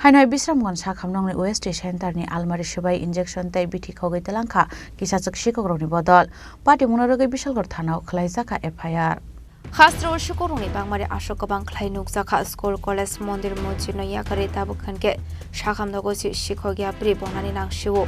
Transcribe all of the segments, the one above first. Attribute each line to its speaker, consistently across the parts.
Speaker 1: Hainoi Bisramgon Sakhamnongni OST Centerni Almari Shubai Injection tai bithi khogai telangkha kisachak shikogroni bodol Pati Munarogai Bishalgor Thanao khlaijaka FIR Khasro Shukoroni Bangmari Ashokabang Khlai Nukjaka School College Mondir Mojino Yakare Tabukhanke Sakhamnogosi Shikhogia Pri Bonani Nangshiwo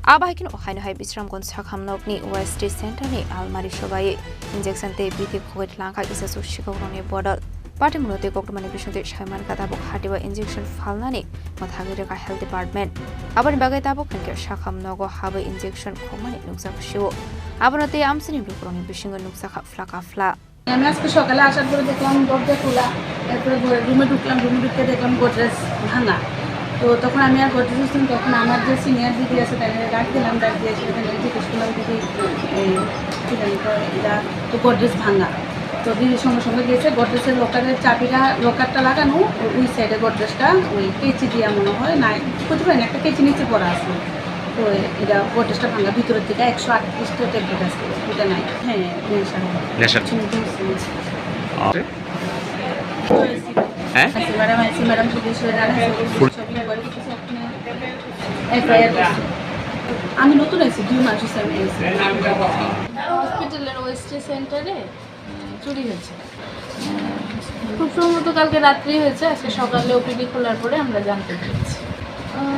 Speaker 1: Abahikin Hainoi Bisramgon Sakhamnokni OST Centerni Almari Shubai Injection tai bithi khogai telangkha kisachak shikogroni bodol Party Munote Gokmani Bishunte Shaiman Katabok Hatiwa injection Falnani, Mathagiraka Health Department. Aban Bagatabok and Shakam Nogo Haba injection Komani Nuksak Show. Abanote Amsini Lukroni Bishing Nuksaka Flaka Fla.
Speaker 2: আমি আজকে সকালে আসার পরে দেখলাম দরজা খোলা এরপরে রুমে ঢুকে দেখলাম গোদরেজ ভাঙা তো তখন আমি আর গোদরেজ ছিলাম তখন আমার যে সিনিয়র দিদি আছে তাকে ডাক দিলাম ডাক দিয়ে সেখানে জিজ্ঞেস করলাম দিদি এরা তো গোদরেজ ভাঙা তো দিদির সঙ্গে সঙ্গে গিয়েছে গোদরেজের লকারটা লাগানো ওই সাইডে গোদরেজটা ওই কেচি দিয়া মনে হয় না বুঝতে পারেন একটা কেচি নিচে পড়া আছে তো এটা গোদরেজটা ভাঙা ভিতরের দিকে 138টা ট্যাবলেট আছে এটা নাই হ্যাঁ নেশা ম্যাডাম আমি নতুন আছি 2 মাস হসপিটালের ওয়েস্ট সেন্টারে চুরি হয়েছে খুব সম্ভবত কালকে রাত্রি হয়েছে আজকে সকালে ওপিডি খোলার পরে আমরা জানতে পেরেছি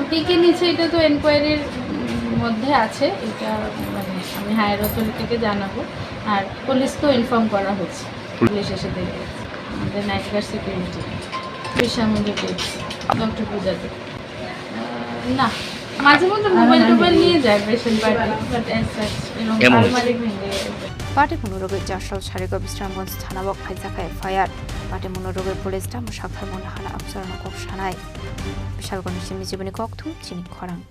Speaker 2: টিকে নিচে এটা তো এনকোয়ারির মধ্যে আছে এটা মানে আমি হায়ার অথরিটিকে জানাবো আর পুলিশকেও ইনফর্ম করা হয়েছে পুলিশ এসে দেখে আমাদের নাইট গার্ড সিকিউরিটি বিশামুন্ডি ডক্টর পূজাতে না মাঝে মধ্যে মোবাইল নিয়ে যায় patient party but as such আলমারি ভেঙে
Speaker 1: Pati Munarogai Jashal Sharigo Bisramgon Thanabok Khaijaka FIR Pati Munarogai Police Dam Shakhar Monahana Absarana Kok Shanai Bishalgon Shimijibani Kokthum Chini Khorang